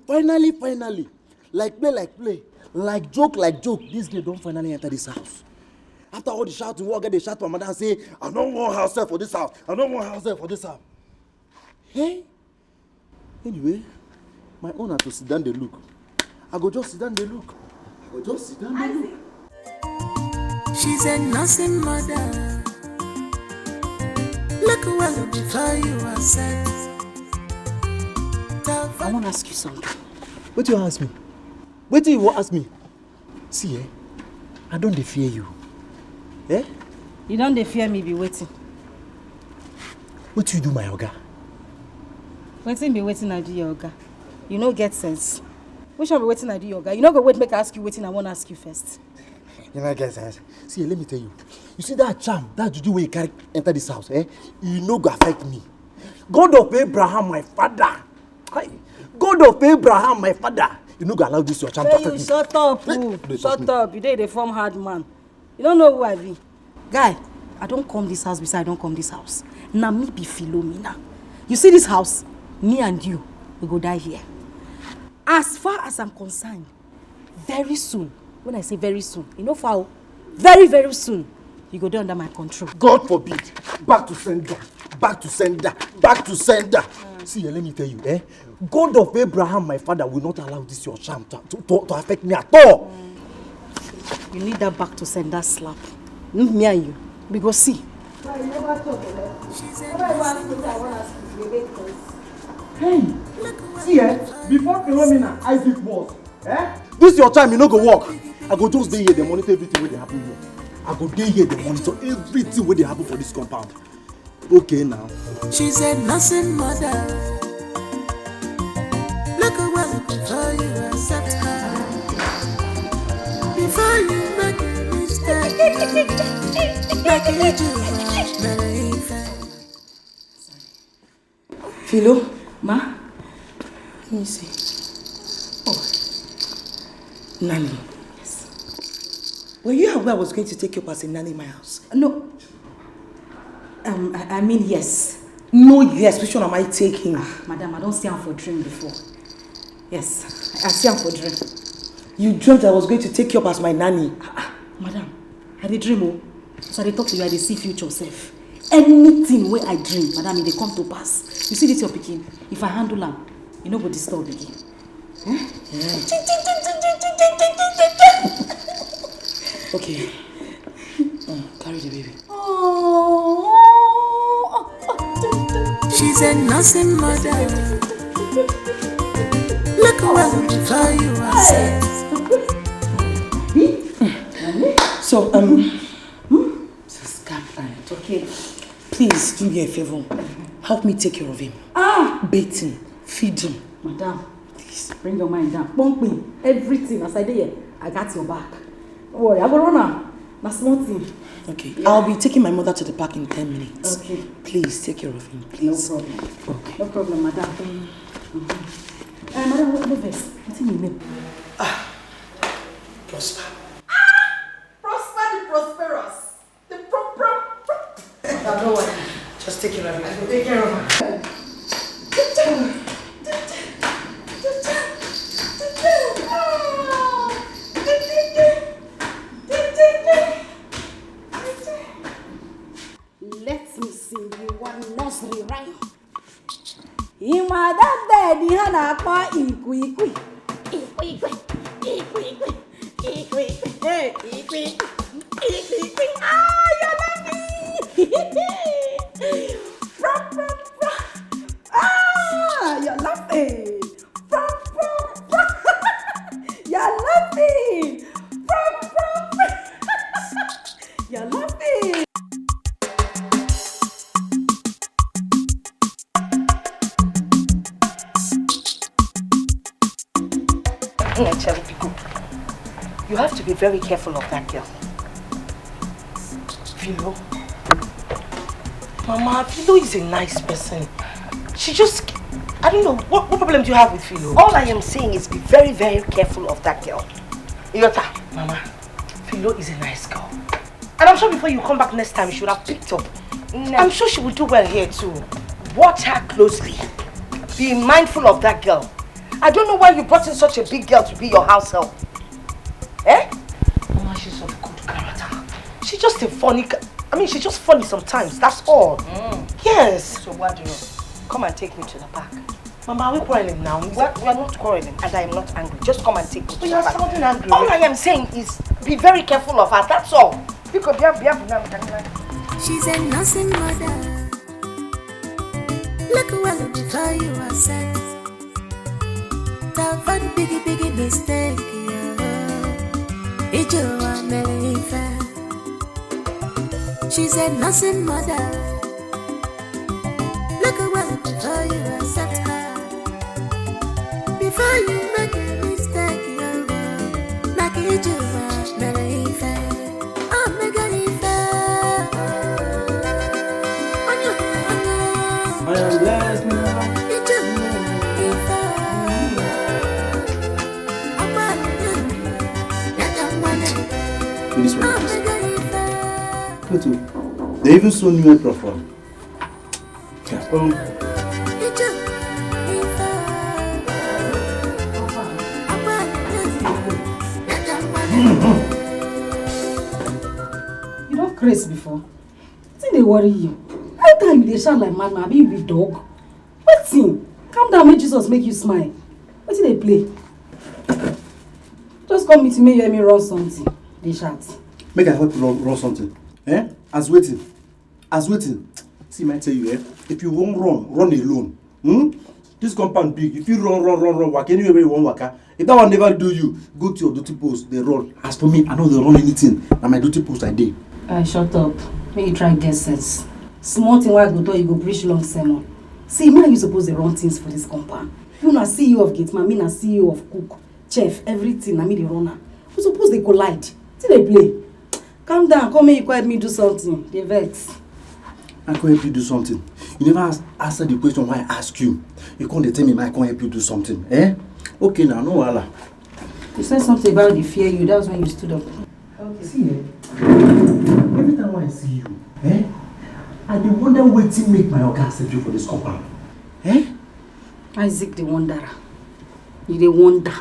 Finally, like play, like joke, this girl don't finally enter this house. After all the shouting, walk get the shout for madam say, I don't want house for this house. I don't want house for this house. Hey. Anyway, my owner to sit down the look. I go just sit down the look. She's a nursing mother. Look well before you are set. I want to ask you something. What do you ask me? What do you ask me? See, I don't fear you. Eh? You don't fear me be waiting. What do you do, my oga? Waiting be waiting, I do your oga. You no get sense. Which one be waiting, I do your oga? You no go wait make I ask you waiting, I want to ask you first. You know get sense. See, let me tell you. You see that charm, that juju where you carry enter this house, you no go affect me. God of Abraham, my father. God of Abraham, my father. You no go allow this your charm to affect me. Shut up, shut up. You dey form hard man. You don't know who I be. Guy, I don't come this house besides I don't come this house. Now me be Philomena. You see this house? Me and you, we go die here. As far as I'm concerned, very soon, when I say very soon, you know for very, very soon, you go there under my control. God forbid. Back to sender. See, let me tell you, God of Abraham, my father, will not allow this your charm to affect me at all. You need that back to sender slap. Me and you. We go see. Hey, see, before Philomena, Isaac was, this your time, you no go work. I go just stay here, they monitor everything where they happen here. I go stay here, they monitor everything where they happen for this compound. Okay now. She's a nursing mother. Look well before you accept her. Before you make a mistake, like you do, Philo, ma? Let me see. Oh, Nanny. Yes. Were you aware I was going to take you up as a nanny in my house? No. I mean yes. No, yes. Which one am I taking? Madam, I don't see him for dream before. Yes, I see him for dream. You dreamt I was going to take you up as my nanny. Madam, I did dream. So I talk to you, I see future self. Anything where I dream, madam, they come to pass. You see this your picking. If I handle them, you know what disturb again. Okay. Carry the baby. She's a nursing mother. Look well before you are set. So, okay. Please do me a favor. Help me take care of him. Bathe him, feed him. Madam, please bring your mind down. Bump me. Everything as I did, I got your back. Don't worry, I go run now. That's small thing. Okay, yeah. I'll be taking my mother to the park in 10 minutes. Okay. Please take care of him, please. No problem. Okay. No problem, madam. Madam, what is what's your name? Prosper. Prosper the prosperous. The Madam, no worry. Just take care of him. I will take care of him. Let me sing you one nursery rhyme. Imada daddy hana kwa ikwi. Hey, ikwi. Ah, you love me. Ah, you love me. You love me. You love me. You have to be very careful of that girl. Philo? Mama, Philo is a nice person. She just... I don't know, what problem do you have with Philo? All I am saying is be very, very careful of that girl. Iyota, Mama, Philo is a nice girl. And I'm sure before you come back next time, you should have picked up. No. I'm sure she will do well here too. Watch her closely. Be mindful of that girl. I don't know why you brought in such a big girl to be your house help. Eh? Mama, she's of good character. She's just a funny... she's just funny sometimes, that's all. Yes. So what do you... Come and take me to the park. Mama, are we quarreling now? We are not quarreling, and I am not angry. Just come and take me to the park. You're sounding angry. All I am saying is, be very careful of her, that's all. Because she's a nursing mother. Look well before you are set. That one biggie mistake, it's your one. She's a nursing mother. Look well before you accept her. Before you make a mistake, like it's your one. I am blessed now. This one. They even saw new profile. Yeah. You don't craze before. Think they worry you. Every time they shout like madman, be you be dog. What's in? Calm down, make Jesus make you smile. What did they play? Just come meet me, you hear me run something. They shout. Make I help you run something. Eh? As waiting. See, I tell you, if you won't run alone. This compound big. If you run, walk anywhere you want walk. If that one never do you, go to your duty post, they run. As for me, I know they run anything. And my duty post I did. Shut up. Make you try get sense. Small thing why I go to you go preach long sermon. See, me and you suppose to run things for this compound. You na CEO of Gateman, me na CEO of Cook, Chef, everything, na me the runner. We suppose they collide. Till they play. Calm down, come here, you help me do something. They vex. I can't help you do something. You never answer the question why I ask you. You can't tell me I can't help you do something. Eh? Okay now, no wala. You said something about the fear you, that was when you stood up. Okay. See, every time I see you, I dey wonder wetin make my oga accept you for this compound. Isaac the wanderer. You the wonder.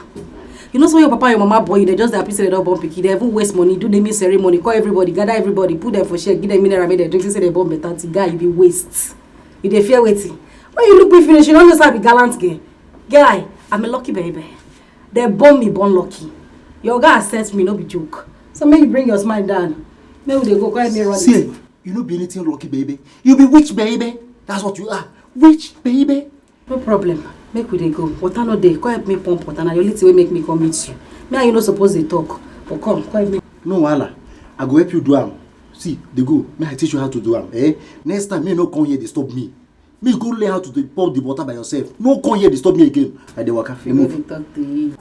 You know so your papa and your mama boy, they just happy say they don't born picky. They even waste money, do naming ceremony, call everybody, gather everybody, put them for share, give them mineral, make them drink, say they born better. Guy, you be waste. You dey fear waiting. When you look me finish, you don't just have a gallant girl. Guy, I'm a lucky baby. They born me born lucky. Your guy accepts me, no be joke. So make you bring your smile down. Maybe they go call me run. See, you no be anything lucky baby. You be witch baby. That's what you are. Witch baby. No problem. Make we dey go. Water no dey. Come help me pump water. Na your little way make me come meet you. Me and you no suppose dey talk. But come help me. No wahala. I go help you do am. See, they go. May I teach you how to do am. Next time, me no come here disturb me. Me go learn how to pour the water by yourself. No come here disturb me again. I dey waka. You move. Talk to you.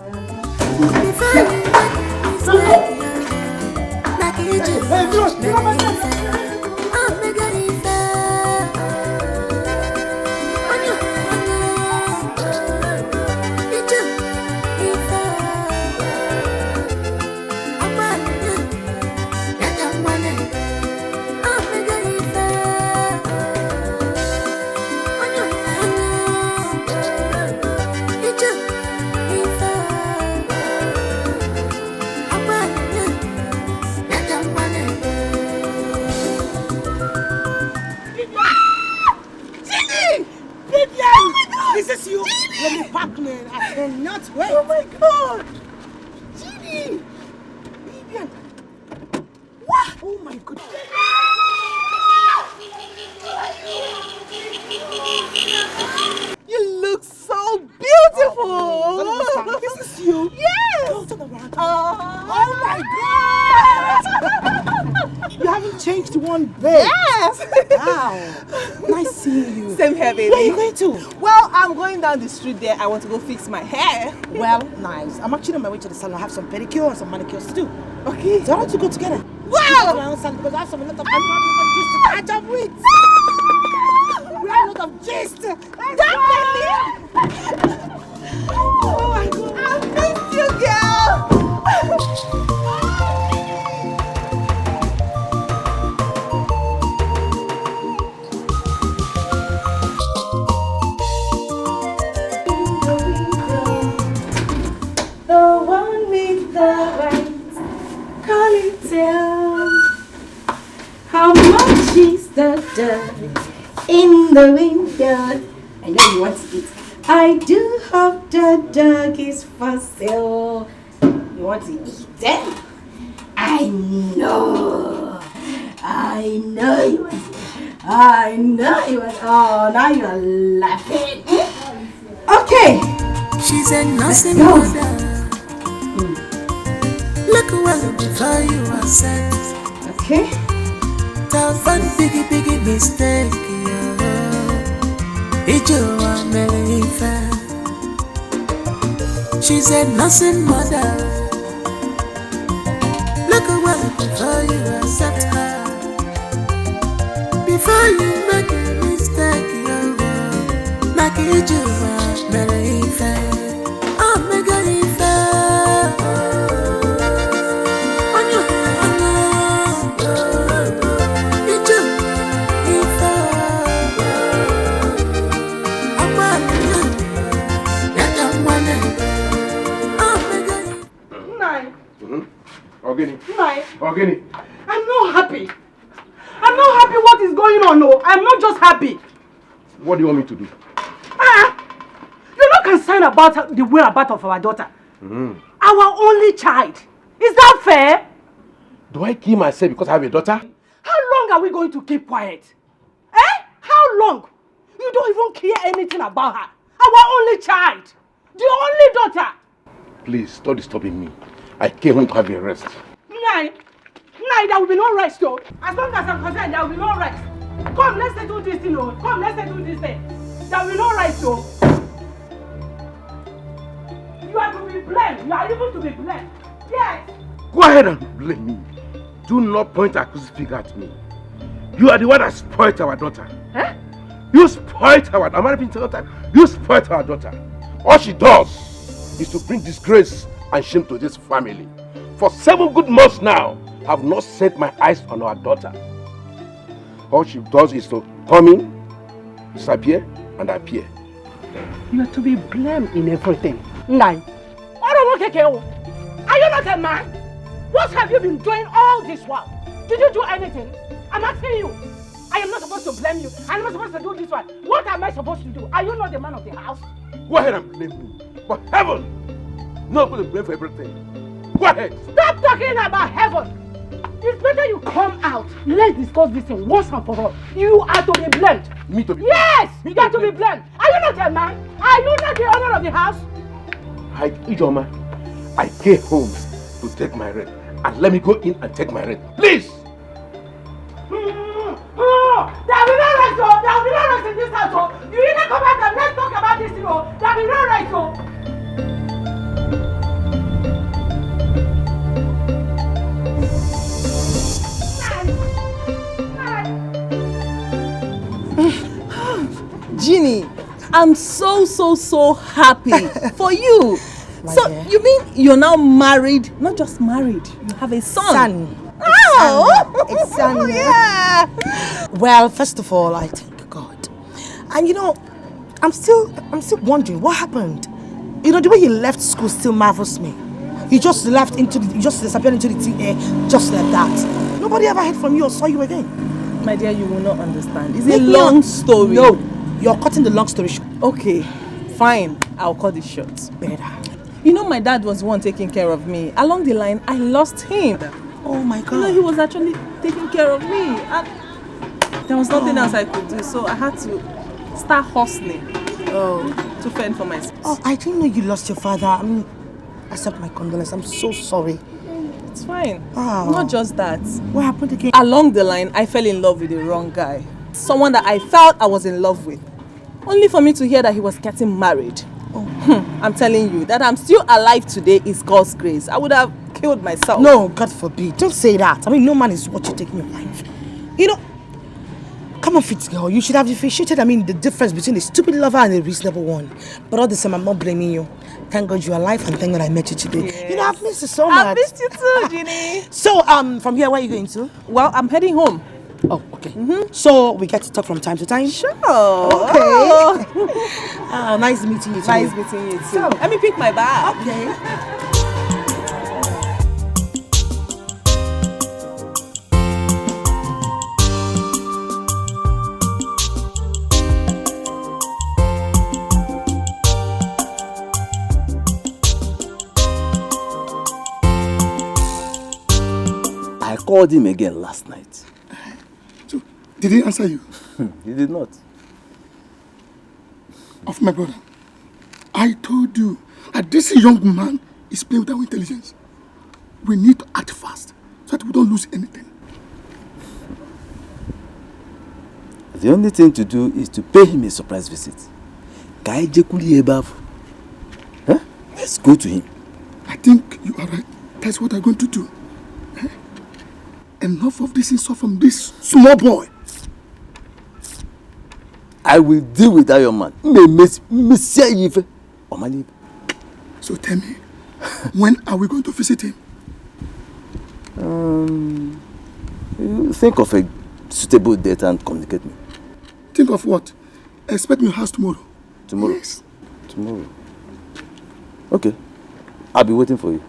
I cannot wait. Oh my God! Genie! Vivian! What? Oh my God! You look so beautiful! This is you? Yes! Oh, turn around. Oh my God! You haven't changed one bit. Yes! Wow. Nice seeing you. Same here, baby. Where are you going to? Well, I'm going down the street there. I want to go fix my hair. Well, nice. I'm actually on my way to the salon. I have some pedicure and some manicures to do. Okay. So I want to go together. Wow! Because I have some a lot of gist to catch up with. We have a lot of gist. Definitely! Oh my God! I miss you, girl! in the window. I know you want to eat. I do hope the dog is for sale. You want to eat it? I know you want it. I know you want it. Oh, now you're laughing. Okay. She's a nursing mother. Look well before you are set. Okay. Tough and biggie mistake. Ijo America. She's a nursing mother. Look well before you accept her. Before you make a mistake, make Ijo America. Omega Ife. Ogini. I'm not happy. I'm not happy what is going on, no. I'm not just happy. What do you want me to do? You're not concerned about the whereabouts of our daughter. Our only child. Is that fair? Do I kill myself because I have a daughter? How long are we going to keep quiet? How long? You don't even care anything about her. Our only child. The only daughter. Please, stop disturbing me. I came home to have a rest. Nine, there will be no rest, though. As long as I'm concerned, there will be no rest. Come, let's settle this thing, though. Come, let's settle this thing. There will be no rest, though. You are to be blamed. You are even to be blamed. Yes. Go ahead and blame me. Do not point a accusing finger at me. You are the one that spoiled our daughter. You spoiled our daughter. I'm not even time. You spoiled our daughter. All she does is to bring disgrace and shame to this family. For 7 good months now, I have not set my eyes on our daughter. All she does is to come in, disappear, and appear. You are to be blamed in everything. Nine. Are you not a man? What have you been doing all this while? Did you do anything? I'm asking you. I am not supposed to blame you. I'm not supposed to do this one. What am I supposed to do? Are you not the man of the house? Go ahead and blame me. For heaven, not going to blame for everything. Go ahead. Stop talking about heaven. It's better you come out. Let's discuss this thing once and for all. You are to be blamed. Me to be blamed? Yes, you are to be blamed. Are you not a man? Are you not the owner of the house? Ijoma, I came home to take my rest. And let me go in and take my rest. Please! There will be no rest, oh. There will be no rest in this house, oh. You either come back and let's talk about this, oh. There will be no rest, oh. Ginny, I'm so happy for you. So dear. you mean you're now married? Not just married, you have a son. Oh, it's son. Yeah. Well, first of all, I thank God. And you know, I'm still wondering what happened. You know, the way you left school still marvels me. You just disappeared into the thin air, just like that. Nobody ever heard from you or saw you again. My dear, you will not understand. It's a long story. No, you're cutting the long story short. Okay, fine. I'll cut it short. Better. You know, my dad was the one taking care of me. Along the line, I lost him. Oh my God. You know, he was actually taking care of me. And there was nothing else I could do, so I had to start hustling to fend for myself. Oh, I didn't know you lost your father. I mean, accept my condolence. I'm so sorry. It's fine. Wow. Not just that. What happened again? Along the line, I fell in love with the wrong guy. Someone that I felt I was in love with. Only for me to hear that he was getting married. I'm telling you, that I'm still alive today is God's grace. I would have killed myself. No, God forbid. Don't say that. I mean, no man is what you take in your life. You know, come on, fit girl. You should have differentiated, the difference between a stupid lover and a reasonable one. But all the same, I'm not blaming you. Thank God you're alive and thank God I met you today. Yes. You know, I've missed you so much. I've missed you too, Ginny. So, from here, where are you going to? Well, I'm heading home. Oh, okay. So, we get to talk from time to time? Sure. Okay. Oh. Nice meeting you too. Nice meeting you too. So, let me pick my bag. Okay. called him again last night. So, did he answer you? He did not. Of my brother, I told you that this young man is playing with our intelligence. We need to act fast so that we don't lose anything. The only thing to do is to pay him a surprise visit. Huh? Let's go to him. I think you are right. That's what I'm going to do. Enough of this insult from this small boy. I will deal with that young man. So tell me, when are we going to visit him? You think of a suitable date and communicate me. Think of what? Expect me in house tomorrow. Tomorrow? Yes. Tomorrow. Okay. I'll be waiting for you.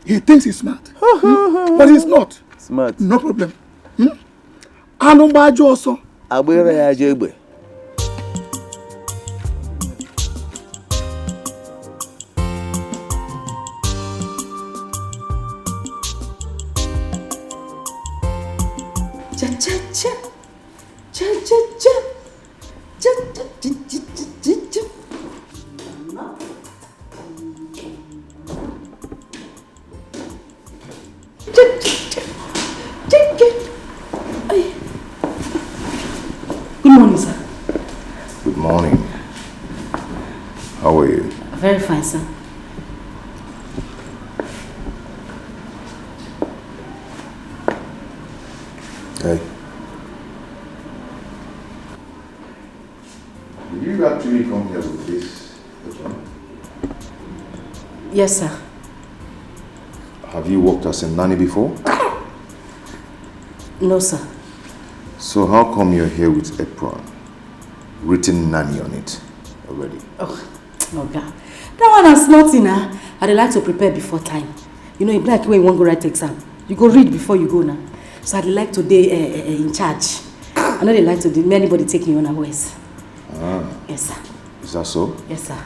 He thinks he's smart. But he's not. Smart. No problem. Anubajo also. Abwere ya jegbe. Good morning, sir. Good morning. How are you? Very fine, sir. Hey. Did you actually come here with this? Yes, sir. Have you worked as a nanny before? No, sir. So how come you're here with apron? Written nanny on it already. Oh, God. That one has nothing, I'd like to prepare before time. You know, in black when you want to go write exam, you go read before you go now. So I'd like to be in charge. I know they like to do anybody take me on a ways. Yes, sir. Is that so? Yes, sir.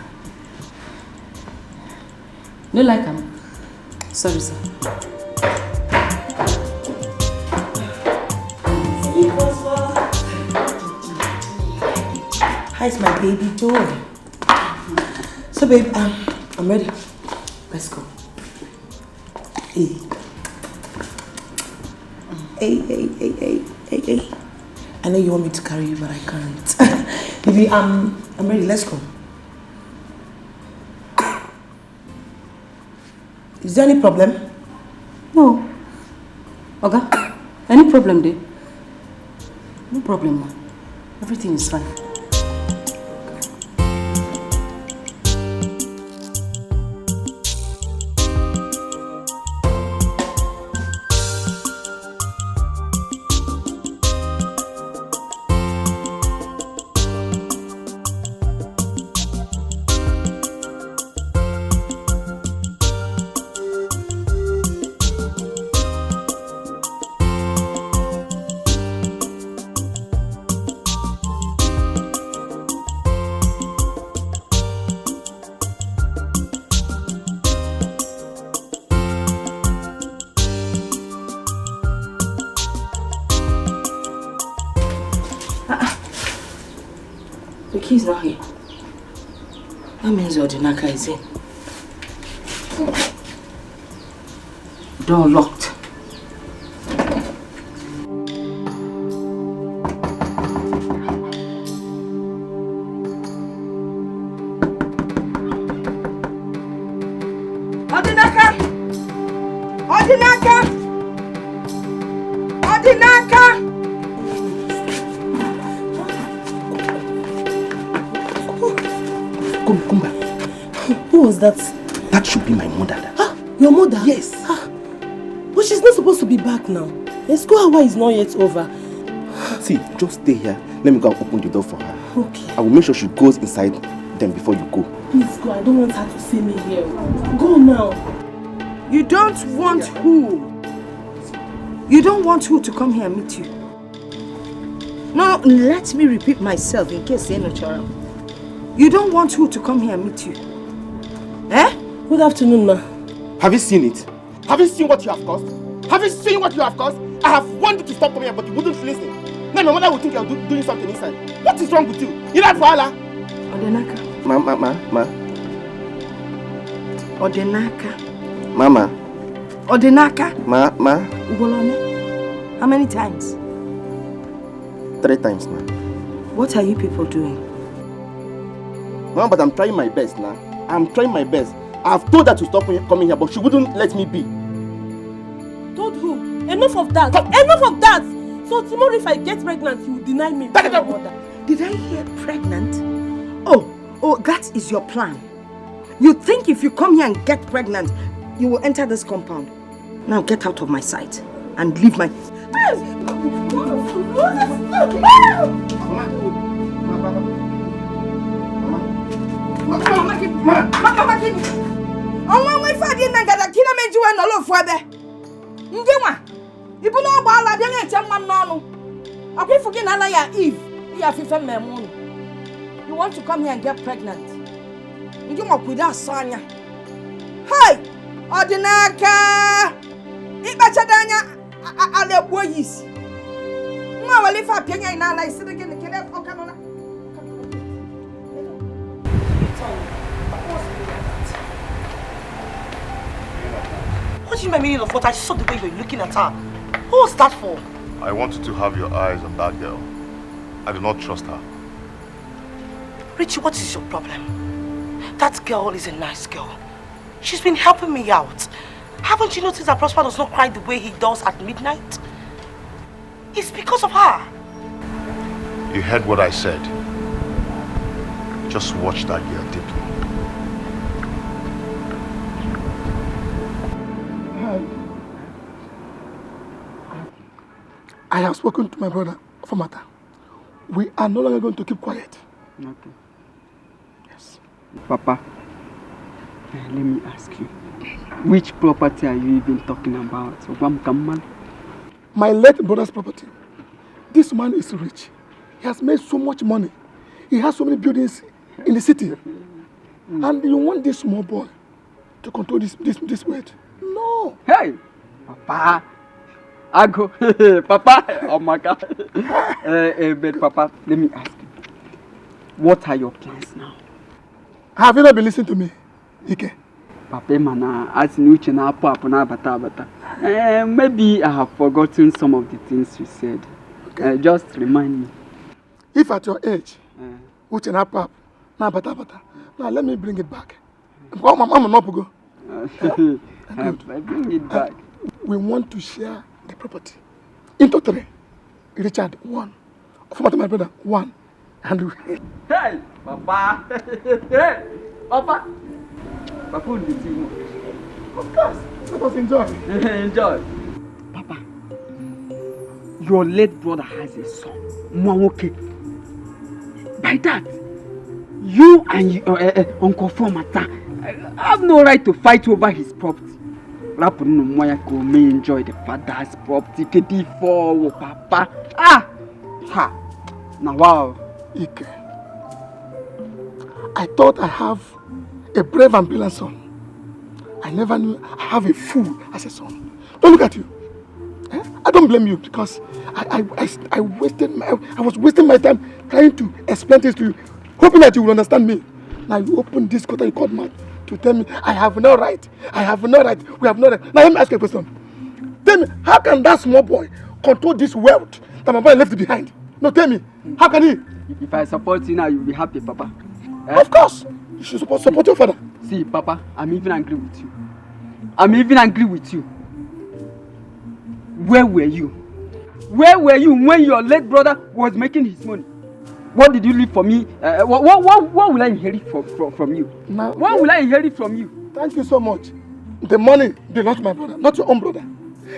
No like him. Sorry, sir. How's my baby doing? So, babe, I'm ready. Let's go. Hey. Hey. I know you want me to carry you, but I can't. Baby, I'm ready. Let's go. Is there any problem? No. Okay. Any problem there? No problem, ma. Everything is fine. He's not here. That means your Dinaka is in. Door locked. Odinaka! Odinaka! Odinaka! Come back. Who was that? That should be my mother. Ah, your mother? Yes. Ah, but she's not supposed to be back now. The school hour is not yet over. See, just stay here. Let me go and open the door for her. Okay. I will make sure she goes inside them before you go. Please go. I don't want her to see me here. Go now. You don't want who? You don't want who to come here and meet you? No, let me repeat myself in case you're not sure. You don't want who to come here and meet you? Eh? Good afternoon, ma. Have you seen it? Have you seen what you have caused? Have you seen what you have caused? I have wanted to stop coming here, but you wouldn't listen. Now my mother would think you're doing something inside. What is wrong with you? You like Fala? Odenaka. Ma. Odenaka. Mama. Odenaka. Ma. Ugolone. How many times? 3 times, ma. What are you people doing? Mama, but I'm trying my best now. I'm trying my best. I've told her to stop coming here, but she wouldn't let me be. Told who? Enough of that. Enough of that. So tomorrow if I get pregnant, you will deny me. Did I hear pregnant? Oh, that is your plan. You think if you come here and get pregnant, you will enter this compound. Now get out of my sight and leave my... You want to come here and get pregnant? You want with us, Sonia? Hey, Odenaka! Ibachadanya, ale boys. No, well, if I pay in our life, again, the killer, Okanola. What do you mean of what? I saw the way you were looking at her. What was that for? I want you to have your eyes on that girl. I do not trust her. Richie, what is your problem? That girl is a nice girl. She's been helping me out. Haven't you noticed that Prosper does not cry the way he does at midnight? It's because of her. You heard what I said. Just watch that girl deeply. I have spoken to my brother for matter. We are no longer going to keep quiet. Okay. Yes. Papa, let me ask you. Which property are you even talking about? My late brother's property. This man is rich. He has made so much money. He has so many buildings in the city. And you want this small boy to control this weight? No. Hey, Papa. I go, Papa. Oh my God. But Papa, let me ask you. What are your plans now? Have you not been listening to me, Dikeh? Papa, mana, as new channel, bata. Maybe I have forgotten some of the things you said. Okay. Just remind me. If at your age, bata. Now let me bring it back. I'm not go. Bring it back. We want to share the property into 3. Richard 1. For my brother 1. And hey, Papa. Hey, Papa. Papa will be seeing. Of course. Let us enjoy. Enjoy. Papa, your late brother has a son, Mwamoke. By that, you and Uncle Fomata have no right to fight over his property. Rapuno Moyako may enjoy the father's property before Papa. Ha! Now wow. Ike. I thought I have a brave and brilliant son. I never knew I have a fool as a son. Don't look at you. I don't blame you because I was wasting my time trying to explain this to you, hoping that you will understand me. Now you open this court and you called man to tell me I have no right. I have no right. We have no right. Now let me ask you a question. Tell me, how can that small boy control this wealth that my boy left behind? No, tell me, how can he? If I support you now, you'll be happy, Papa. Of course. You should support your father. See, Papa, I'm even angry with you. I'm even angry with you. Where were you? Where were you when your late brother was making his money? What did you leave for me? What will I inherit from you? Now, what will I inherit from you? Thank you so much. The money belongs to my brother, not your own brother.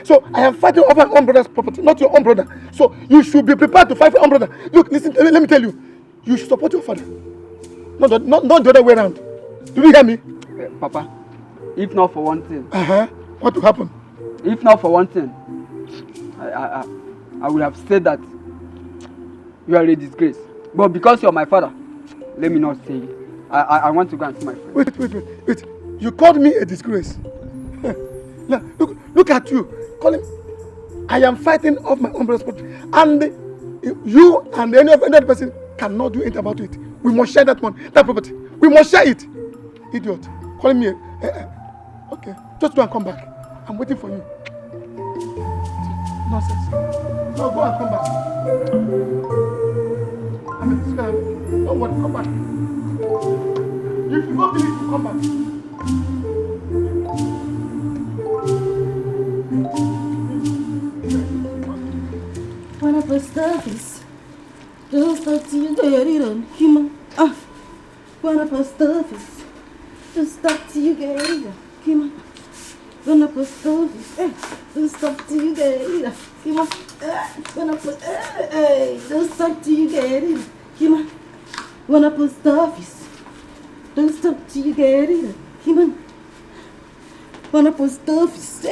So I am fighting over my own brother's property, not your own brother. So you should be prepared to fight for your own brother. Look, listen, let me tell you. You should support your father. Not the other way around. Do you hear me? Papa, if not for one thing. What will happen? If not for one thing, I would have said that you are a disgrace. But because you are my father, let me not say it. I want to go and see my friend. Wait. You called me a disgrace. Look at you. Call him. I am fighting off my own responsibility. And you and any other person cannot do anything about it. We must share that money, that property. We must share it. Idiot. Calling me. Okay. Just go and come back. I'm waiting for you. Nonsense. No, go and come back. Don't worry, come back. If you don't believe it, come back. When I post office, just talk to you, get it on human. When I post office, just talk to you, get it on human. When I post office, just talk to you, get it on human. When I post, just talk to you, get it on human. When I post office, just talk to you, get it on human. When I post office,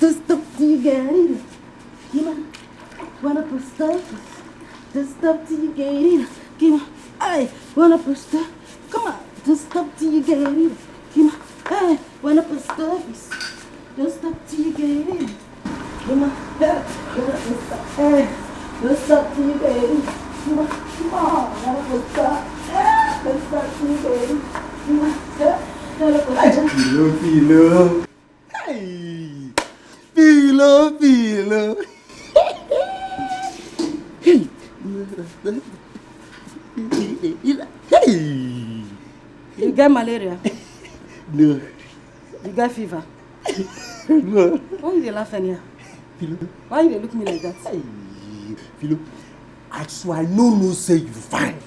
just talk to you, get it on human. When I post office, just talk to you, get it. Come on, hey. When I post office, come on, just talk to you, get it. Come on, hey. When I post office, just talk to you, get it. Come on, hey. When I post office, hey, just talk to you, get it. Come on, when I post office, just talk to you, get it. Come on, when I post office. Philo. Hey, Philo. Hey. You get malaria? No. You get fever? No. Why you laughing here? Philo. Why you look me like that? Hey. Philo, I swear I no say you fine.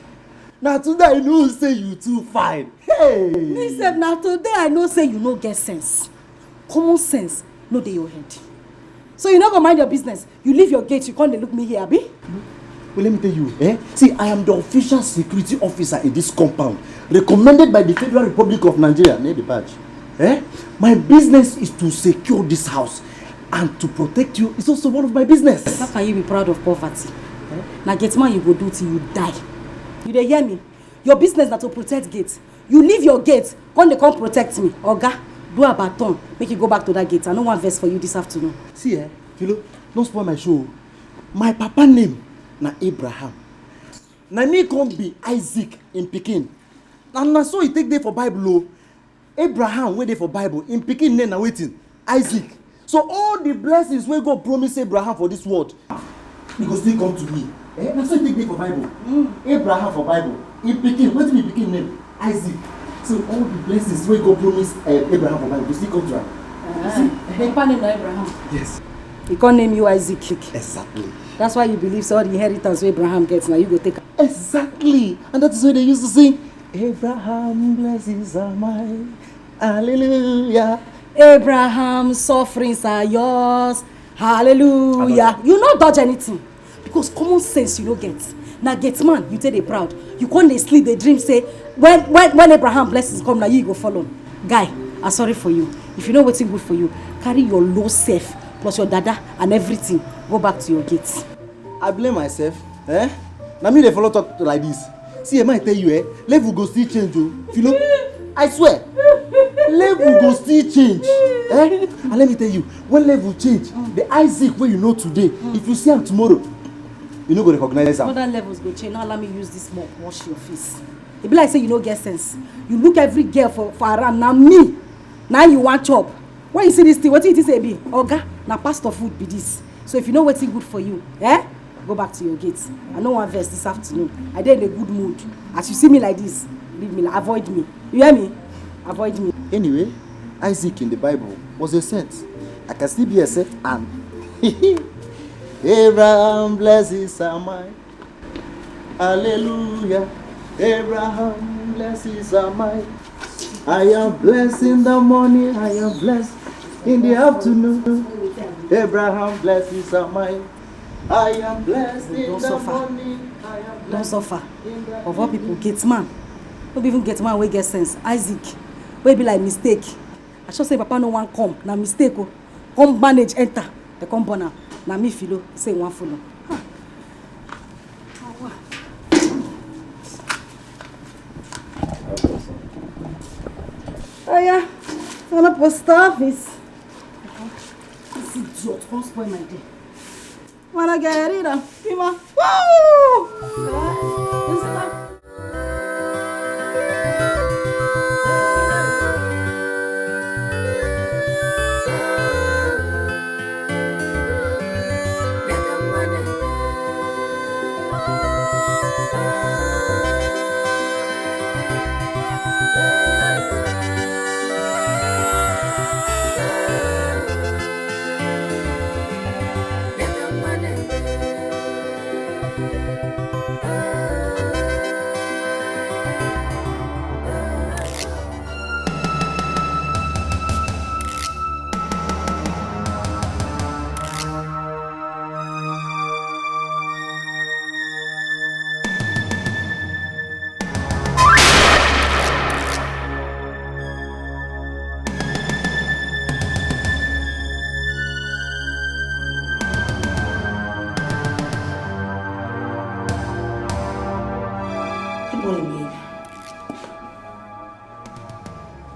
Now today I know say you too fine. Hey. Listen, now today I know say you no get sense. Common sense no dey your head. So you not gonna mind your business. You leave your gate, you can't look me here, abi? Well, let me tell you, see, I am the official security officer in this compound, recommended by the Federal Republic of Nigeria, near the badge. My business is to secure this house, and to protect you is also one of my business. How can you be proud of poverty? Now, get man, you go do till you die. You dey hear me? Your business is to protect gates. You leave your gate, come protect me. Oga, do a baton, make you go back to that gate. I no want verse for you this afternoon. See, Philo, don't spoil my show. My papa name na Abraham. Na me come be Isaac in Pikin. And na so he take there for Bible. Abraham wait there for Bible. In Pikin name na waiting. Isaac. So all the blessings wey God promise Abraham for this world, he go still come to me. Na so he take there for Bible. Abraham for Bible. In Pikin, wetin be Pikin name? Isaac. So all the blessings wey God promise Abraham for Bible, go still come to am. Papa name na Abraham. Yes. He can't name you Isaac. Exactly. That's why you believe so all the inheritance Abraham gets, now you go take. Exactly. And that is why they used to sing, Abraham blessings are mine. Hallelujah. Abraham's sufferings are yours. Hallelujah. You not dodge anything. Because common sense you don't get. Now get man, you take it proud. You can't sleep, they dream, say, when Abraham blessings come, now you go follow. Guy, I'm sorry for you. If you know what's good for you, carry your low self plus your dada and everything. Go back to your gates. I blame myself. Now me they follow talk like this. See, I might tell you, level go still change. Philo, I swear, level go still change. And let me tell you, when level change, the Isaac where you know today, if you see him tomorrow, you no go recognize him. Other levels go change. Now let me use this mop, wash your face. It be like say you no get sense. You look every girl for around. Now me, now you want chop. When you see this thing, what do you say be? Oga, now pastor food be this. So if you know what's good for you, go back to your gates. I know one verse this afternoon. I did in a good mood. As you see me like this, leave me, avoid me. You hear me? Avoid me. Anyway, Isaac in the Bible was a saint. I can still be a saint and Abraham blessings are mine. Hallelujah. Abraham blessings are mine. I am blessed in the morning. I am blessed in the afternoon. Abraham blessings are mine. I am blessed in the morning. Don't suffer. Of all people, get man. Don't even get man wey get sense. Isaac, wey be like mistake. I should say papa no one come. Na mistake o. Come manage enter. They come born am. Na me Philo say one follow. Oh yeah, on a post office. Don't spoil my day. When I get it, woo!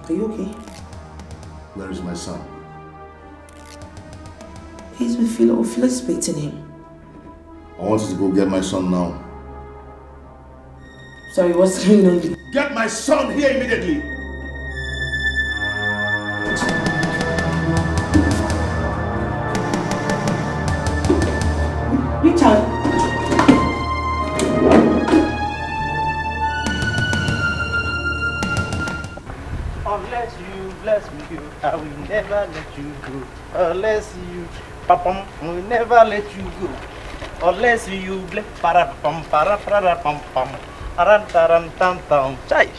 Are you okay? Where is my son? He's with Philo. Philo's expecting him. I want you to go get my son now. Sorry, what's going on? Get my son here immediately! Richard! Unless you bless me, I will never let you go. Unless you, papa, I will never let you go. Unless you bless, para pam, aran taran tam tam. Chai.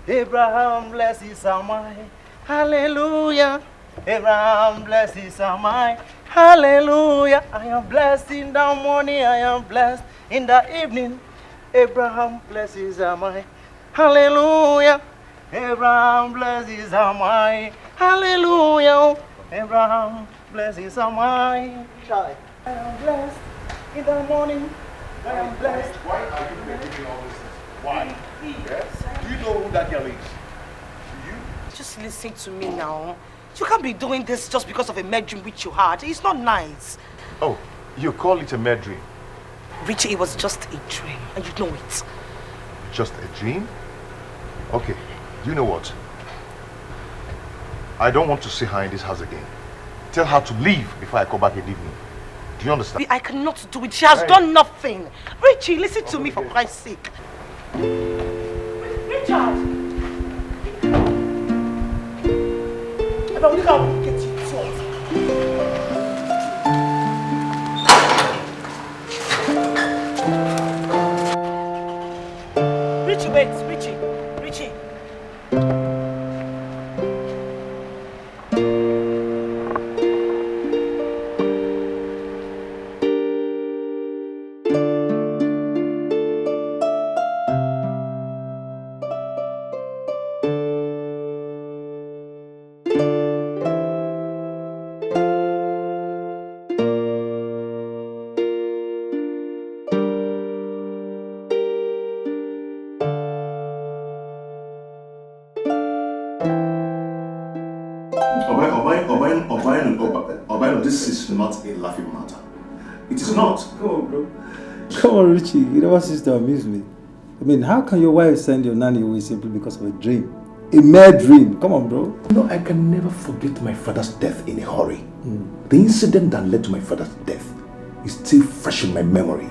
Abraham blesses mine, hallelujah. Abraham blesses mine, hallelujah. I am blessed in the morning, I am blessed in the evening. Abraham blesses mine, hallelujah. Abraham blesses mine, hallelujah. Abraham blesses mine. I am blessed in the morning. I am blessed. Why are you making me all these things? Why? Yes? Do you know who that girl is? Do you? Just listen to me now. You can't be doing this just because of a mad dream which you had. It's not nice. Oh, you call it a mad dream? Richie, it was just a dream, and you know it. Just a dream? Okay, you know what? I don't want to see her in this house again. Tell her to leave before I come back and leave me. Do you understand? I cannot do it. She has done nothing. Richie, listen to me for Christ's sake. Richard! If I would have get you salt. Richie, wait, Richie. This is not a laughing matter. It is not. Come on, bro. Come on, Richie. You never cease to amuse me. I mean, how can your wife send your nanny away simply because of a dream? A mere dream. Come on, bro. You know, I can never forget my father's death in a hurry. The incident that led to my father's death is still fresh in my memory.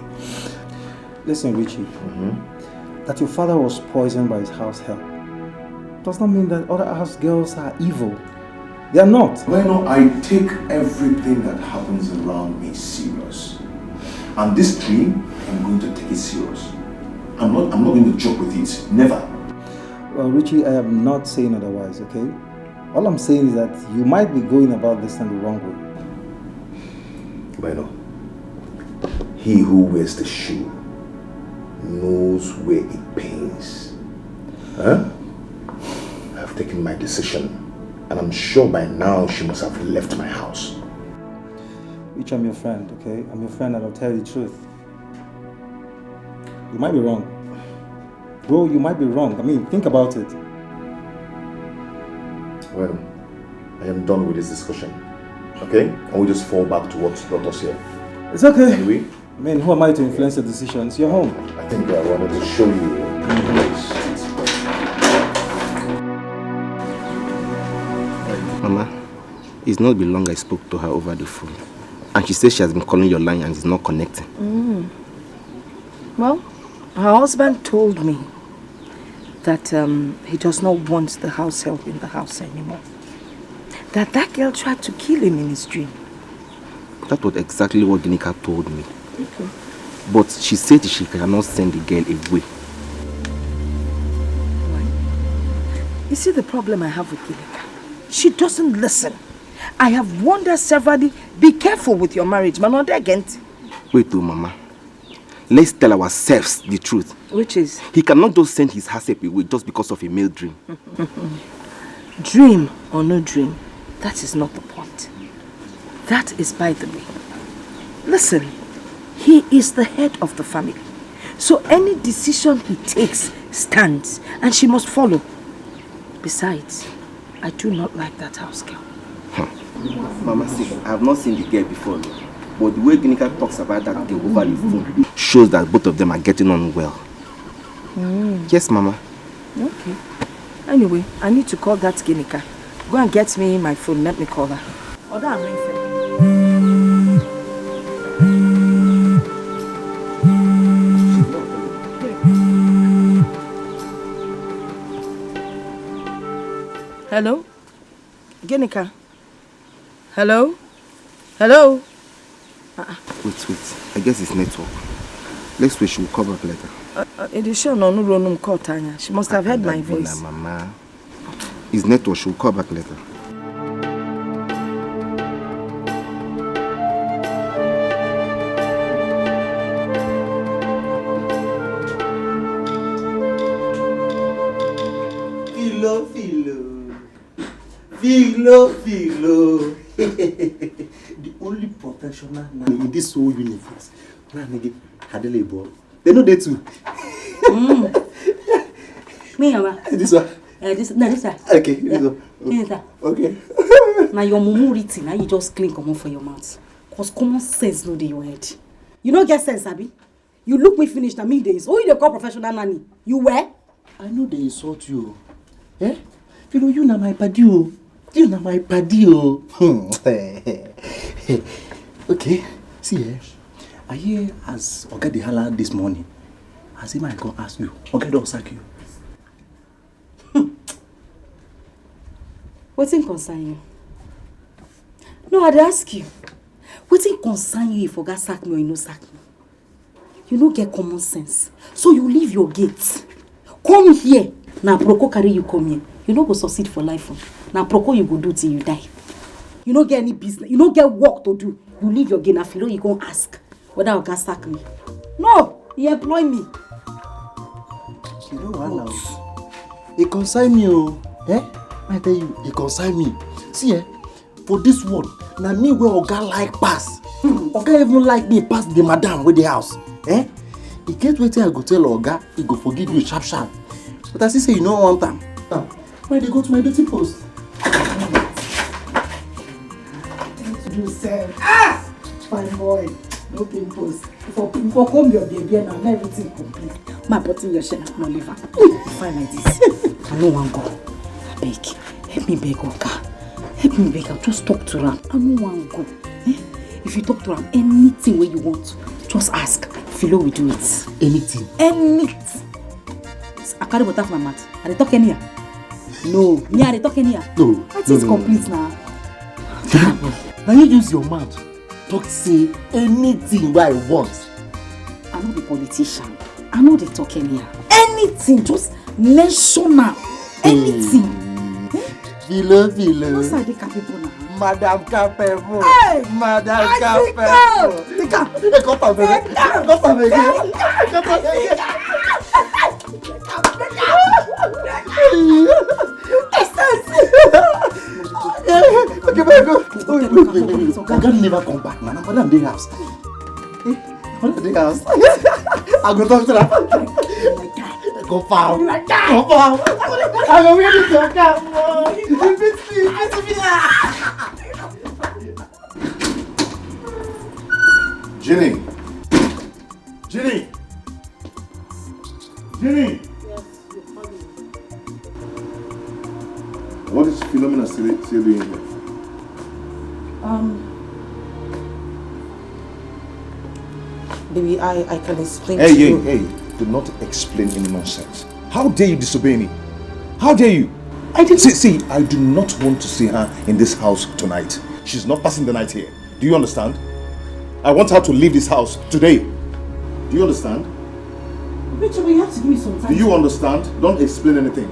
Listen, Richie. That your father was poisoned by his house help does not mean that other house girls are evil. They are not. Well, no, I take everything that happens around me serious. And this dream, I'm going to take it serious. I'm not going to joke with it. Never. Well, Richie, I am not saying otherwise, okay? All I'm saying is that you might be going about this thing the wrong way. Bueno, he who wears the shoe knows where it pains. Huh? I've taken my decision. And I'm sure by now she must have left my house. Rich, I'm your friend, okay? I'm your friend and I'll tell you the truth. You might be wrong. Bro, you might be wrong. I mean, think about it. Well, I am done with this discussion. Okay? And we just fall back to what brought us here. It's okay. Anyway? I mean, who am I to influence your decisions? You're home. I think I wanted to show you the place. Mama, it's not been long I spoke to her over the phone. And she says she has been calling your line and it's not connecting. Well, her husband told me that he does not want the house help in the house anymore. That girl tried to kill him in his dream. That was exactly what Ginika told me. Okay. But she said she cannot send the girl away. Why? You see the problem I have with Ginika? She doesn't listen. I have warned her severally, be careful with your marriage, man, not again. Wait, Mama. Let's tell ourselves the truth. Which is? He cannot just send his HACCP away just because of a male dream. Dream or no dream, that is not the point. That is by the way. Listen, he is the head of the family. So any decision he takes stands and she must follow. Besides, I do not like that house girl. Mama, see, I have not seen the girl before. But the way Ginika talks about that girl over the phone shows that both of them are getting on well. Yes, Mama. Okay. Anyway, I need to call that Ginika. Go and get me my phone. Let me call her. Hello? Ginika? Hello? Hello? Wait. I guess it's network. Let's wait, she will call back later. She must have heard my voice. Mama. It's network, she will call back later. Philo. The only professional nanny in this whole universe. They know they too. Me, Mama. This one. This one. Okay, this one. Okay. Now your mumu written, now you just clean common for your mouth. Cause common sense no dey your head. You no get sense, Abi. You look me finished na me days. Oh, you dey call professional nanny. You were? I know they insult you. Eh? Philo, you na my paddy oh. You na my paddy oh. Okay, see eh. I hear as Oga dey holla this morning. As him I go ask you. Oga don sack you. Wetin concern you? No, I'd ask you. Wetin concern you if Oga sack me or you no sack me? You no get common sense. So you leave your gate. Come here. Now Proko carry you come here. You no go succeed for life. Now Proko you go do till you die. You no get any business. You no get work to do. You leave your gate. Now Philo you go ask whether Oga sack me. No, he employ me. You know what now? It concern me oh. Eh? I tell you, it concern me. See eh? For this one, now me where Oga like pass. Oga even like me pass the madam with the house. Eh? He get wetin I go tell Oga, he go forgive you sharp. But as he say you no want am. Why they go to my duty post? You said, fine boy, no pimples. For come your baby and everything complete. My body your shit no liver. Fine like this. I no want go. Beg. Help me beg Oga. Help me beg. I'll just talk to her. I no want go. Eh? If you talk to her anything where you want, just ask. Philo will do it. Anything? I carry water for my mouth. Are they talking here? No. Me, are they talking here? No. I think it's complete now. Now you use your mouth. Talk say anything where I want. I'm not the politician. I know they talking here. Anything, just mention now. Anything. Philo. What's are they capable now? Madam capable. Hey! Madam capable. Take Got am again. Okay, very good. Wait. Oga never come back, man. Madam dey house. Madam dey house. I go talk to her. Go foul. I go wear this Oga. Ginny! Ginny! Ginny! Yes, you're calling. What is Philomena still doing here? Baby, I can explain to you. Hey, do not explain any nonsense. How dare you disobey me? How dare you? I didn't see, I do not want to see her in this house tonight. She's not passing the night here. Do you understand? I want her to leave this house today. Do you understand? Rachel, you have to give me some time. Do you understand? Don't explain anything.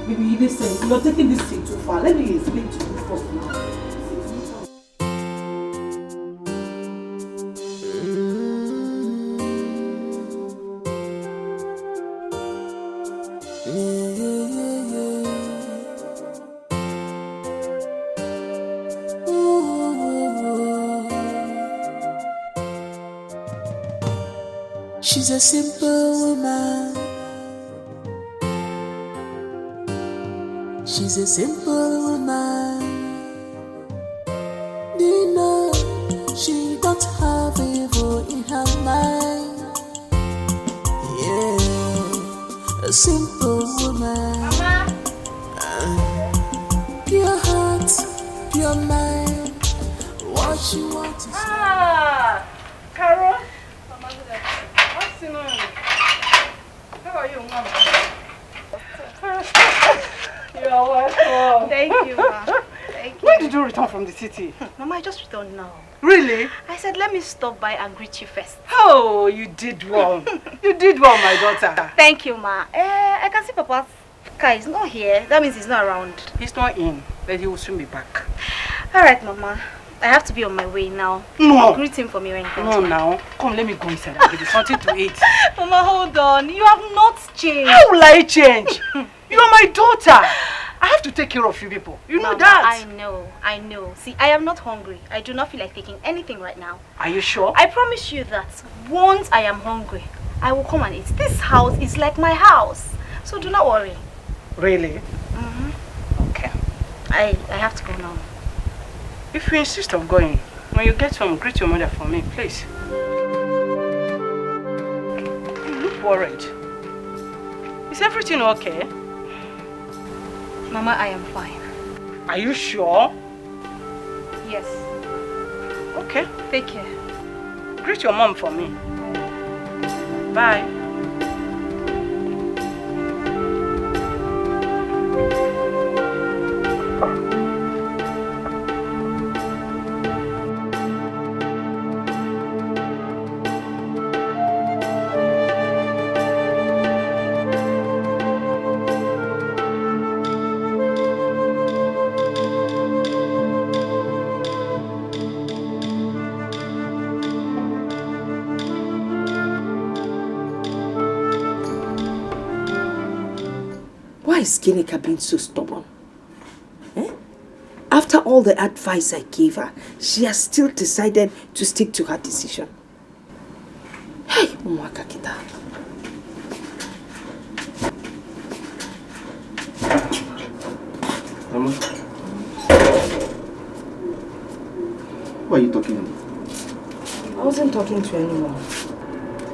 Baby, listen, you're taking this thing too far. Let me explain to you first now. She's a simple woman. She's a simple woman. Nina, she don't have evil in her mind. Yeah, a simple woman. Mama. Pure heart, pure mind. What she wants is Carol. What's going on? How are you, Mama? You're welcome. Thank you, Ma. Thank you. When did you return from the city? Mama, I just returned now. Really? I said, let me stop by and greet you first. Oh, you did well. You did well, my daughter. Thank you, Ma. I can see Papa's car is not here. That means he's not around. He's not in, but he will soon be back. All right, Mama. I have to be on my way now. No. Greet him for me when he comes No, back. now. Come, let me go inside and give you something to eat. Mama, hold on. You have not changed. How will I change? You are my daughter. I have to take care of you people. You know Mama, that. I know. See, I am not hungry. I do not feel like taking anything right now. Are you sure? I promise you that once I am hungry, I will come and eat. This house is like my house. So do not worry. Really? Mm-hmm. Okay. I have to go now. If you insist on going, when you get home, greet your mother for me, please. You look worried. Is everything okay? Mama, I am fine. Are you sure? Yes. Okay. Take care. Greet your mom for me. Bye. Why is Ginika being so stubborn? After all the advice I gave her, she has still decided to stick to her decision. Hey, Umwaka Kita. Mama, who are you talking about? I wasn't talking to anyone.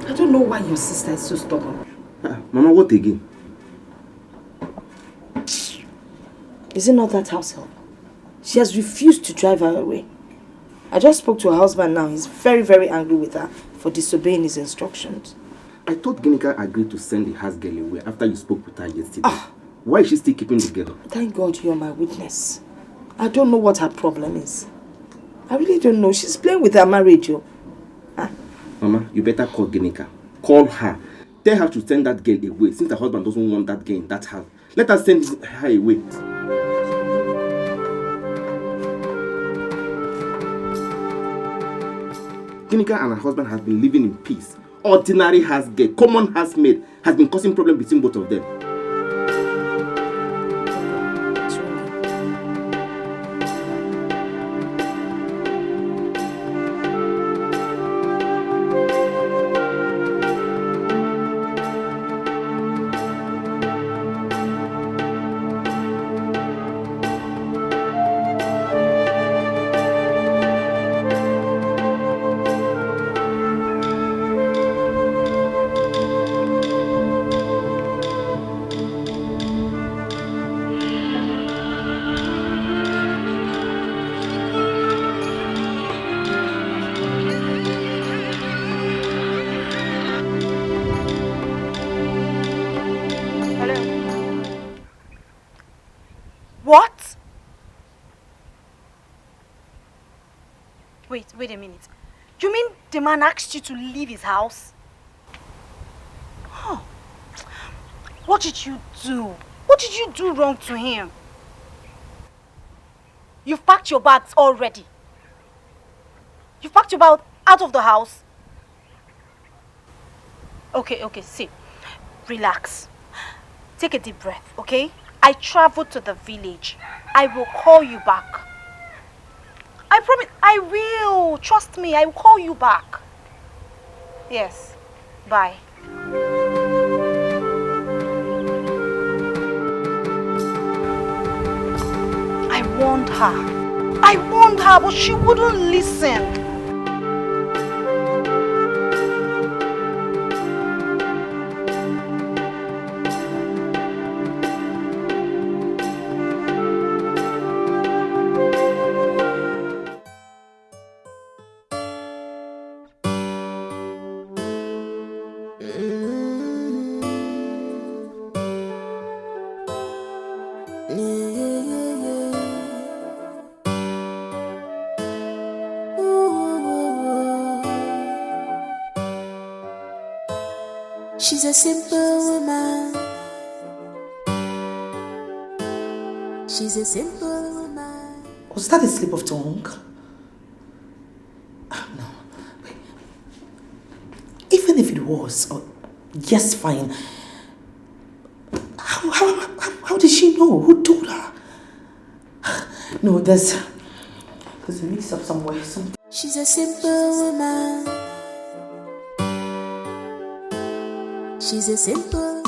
I don't know why your sister is so stubborn. Mama, what again? Is it not that house help? She has refused to drive her away. I just spoke to her husband now. He's very, very angry with her for disobeying his instructions. I thought Ginika agreed to send the house girl away after you spoke with her yesterday. Why is she still keeping the girl? Thank God you're my witness. I don't know what her problem is. I really don't know. She's playing with her marriage, yo. Mama, you better call Ginika. Call her. Tell her to send that girl away since her husband doesn't want that girl in that house. Let her send her away. Ginika and her husband have been living in peace. Ordinary house girl, common housemaid, has been causing problems between both of them. Wait a minute. You mean the man asked you to leave his house? Huh. What did you do? What did you do wrong to him? You've packed your bags already. You've packed your bag out of the house. Okay, see. Relax. Take a deep breath, okay? I traveled to the village. I will call you back. I promise, I will. Trust me, I will call you back. Yes. Bye. I warned her, but she wouldn't listen. She's a simple woman. She's a simple woman. Was that a slip of tongue? No. Wait. Even if it was, yes, fine. How did she know? Who told her? No, there's a mix-up somewhere. She's a simple woman. She's a simple.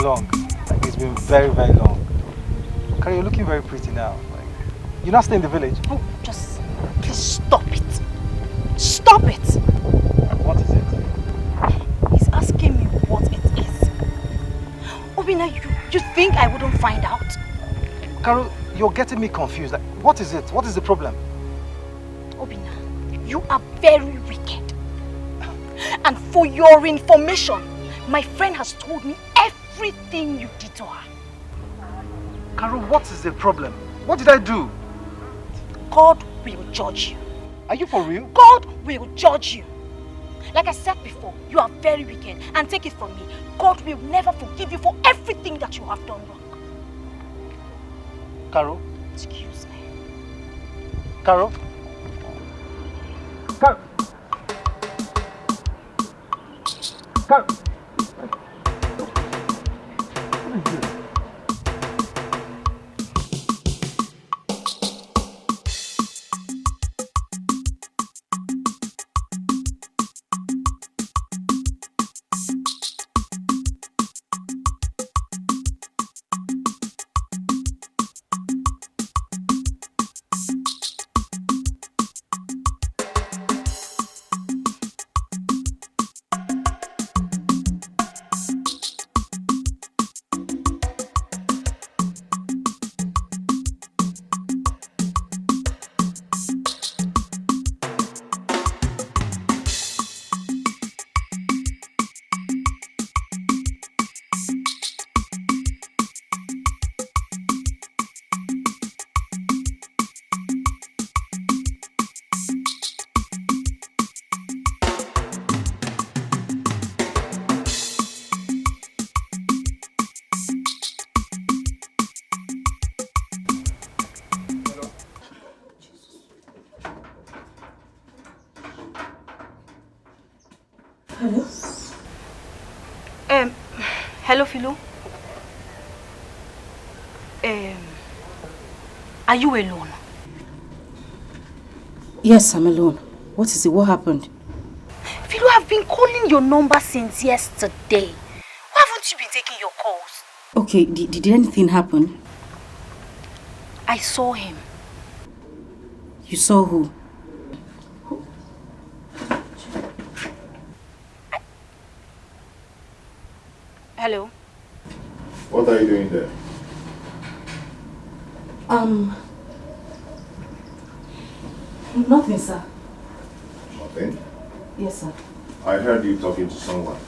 Long. Like, it's been very, very long. Carrie, you're looking very pretty now. Like, you're not staying in the village. Oh, just please stop it. Stop it. What is it? He's asking me what it is. Obina, you think I wouldn't find out? Carol, you're getting me confused. Like, what is it? What is the problem? Obina, you are very wicked. And for your information, my friend has told me everything you did to her. Carol, what is the problem? What did I do? God will judge you. Are you for real? God will judge you. Like I said before, you are very wicked. And take it from me, God will never forgive you for everything that you have done wrong. Carol? Excuse me. Carol? Carol? Carol? Hello? Hello, Philo. Are you alone? Yes, I'm alone. What is it? What happened? Philo, I've been calling your number since yesterday. Why haven't you been taking your calls? Okay, did anything happen? I saw him. You saw who? Hello? What are you doing there? Nothing, sir. Nothing? Yes, sir. I heard you talking to someone.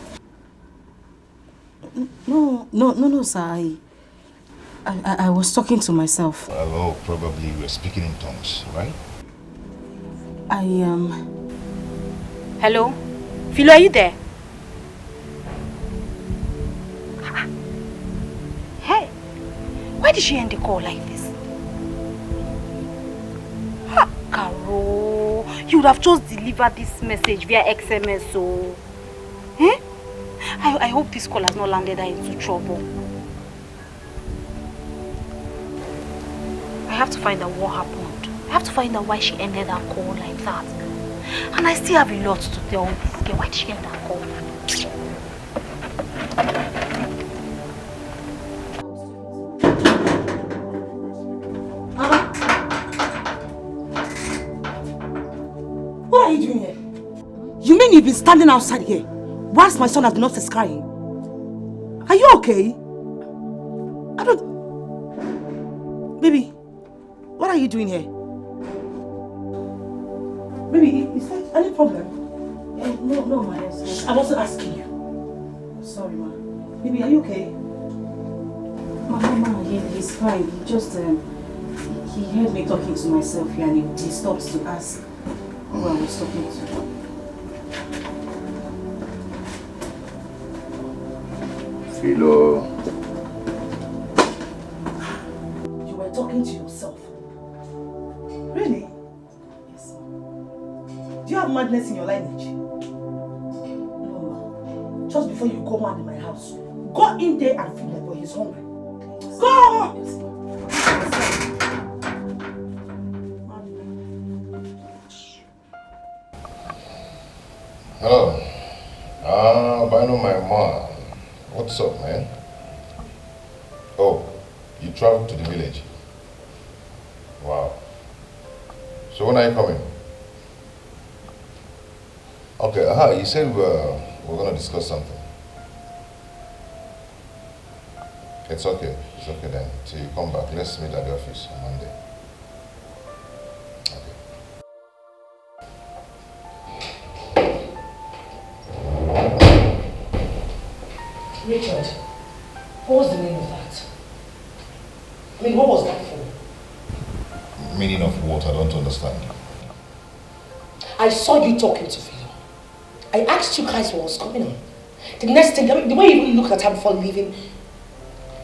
No, sir. I was talking to myself. Oh, probably you were speaking in tongues, right? Hello? Philo, are you there? Hey, why did she end the call like this? Ha, Caro, you would have just delivered this message via XMS, so... Eh? I hope this call has not landed her into trouble. I have to find out what happened. I have to find out why she ended her call like that. And I still have a lot to tell this girl. Why did she end her call? What are you doing here? You mean you've been standing outside here whilst my son has been upstairs crying? Are you okay? I don't... Baby, what are you doing here? Baby, is there any problem? No, ma. I wasn't asking you. Sorry, ma. Baby, are you okay? Mama, he's fine. He just, he heard me talking to myself here and he stopped to ask who I was talking to. Philo. You were talking to yourself. Really? Yes, Do you have madness in your lineage? No. Just before you go mad in my house, go in there and feed my boy. He's hungry. Go! Hello. I know my mom. What's up, man? Oh, you traveled to the village? Wow. So when are you coming? Okay, you said we're gonna discuss something. It's okay then. Till you come back, let's meet at the office on Monday. Richard, what was the meaning of that? I mean, what was that for? Meaning of what? I don't understand. I saw you talking to Philo. I asked you guys what was going on. The next thing, the way you even looked at her before leaving,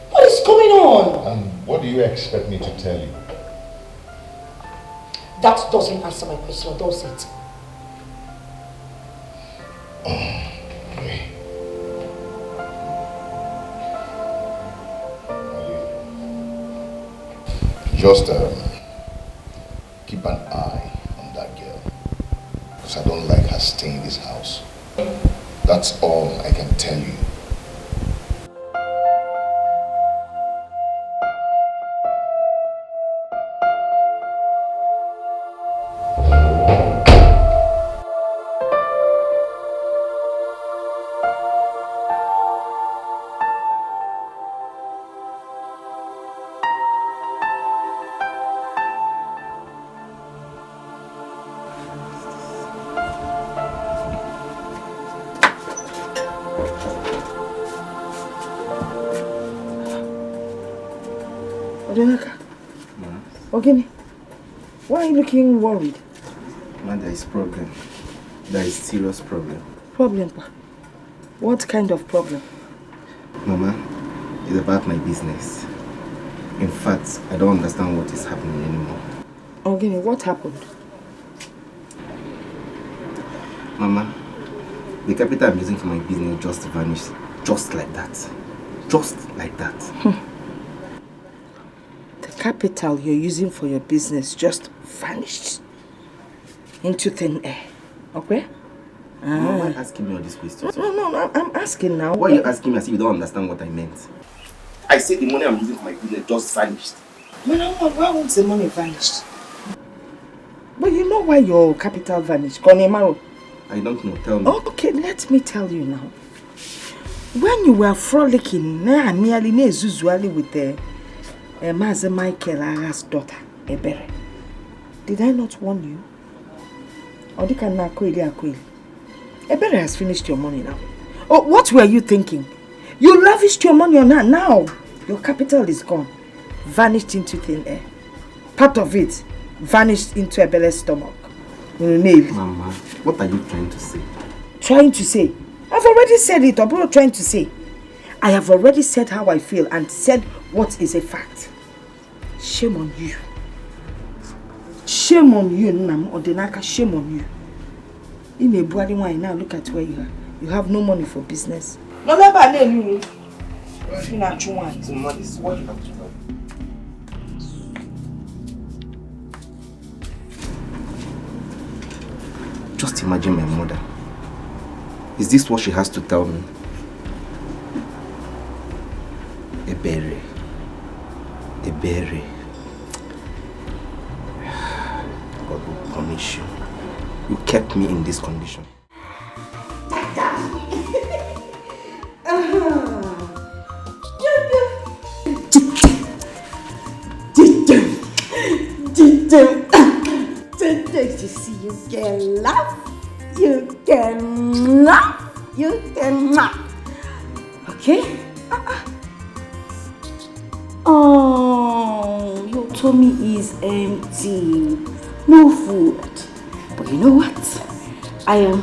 what is going on? And what do you expect me to tell you? That doesn't answer my question, does it? Just keep an eye on that girl, because I don't like her staying in this house. That's all I can tell you. Ogini, why are you looking worried? Man, there is problem. There is serious problem. Problem, pa? What kind of problem? Mama, it's about my business. In fact, I don't understand what is happening anymore. Ogini, what happened? Mama, the capital I'm using for my business just vanished. Just like that. Just like that. The capital you're using for your business just vanished. into thin air. Okay? Why are you asking me all these questions? No, I'm asking now. Why are you asking me as if you don't understand what I meant? I said the money I'm using for my business just vanished. Why won't the money vanish? But you know why your capital vanished, Konemaro? I don't know, tell me. Okay, let me tell you now. When you were frolicking merely with Master Michael Ara's daughter, Ebere, did I not warn you? Ebere has finished your money now. Oh, what were you thinking? You lavished your money on her. Now your capital is gone, vanished into thin air. Part of it vanished into Ebere's stomach. Mama, what are you trying to say? Trying to say? I've already said it. I'm trying to say. I have already said how I feel and said what is a fact. Shame on you. Shame on you, Nam Odenaka. Shame on you. In a bloody wine now, look at where you are. You have no money for business. No, never. Just imagine my mother. Is this what she has to tell me? Ebere. God will punish you. You kept me in this condition. You see, you can laugh, you can laugh, you can laugh. Okay? Oh, your tummy is empty. No food. But you know what? I am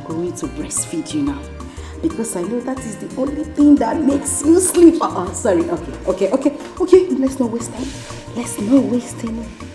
going to breastfeed you now. Because I know that is the only thing that makes you sleep. Sorry. Okay. Let's not waste time.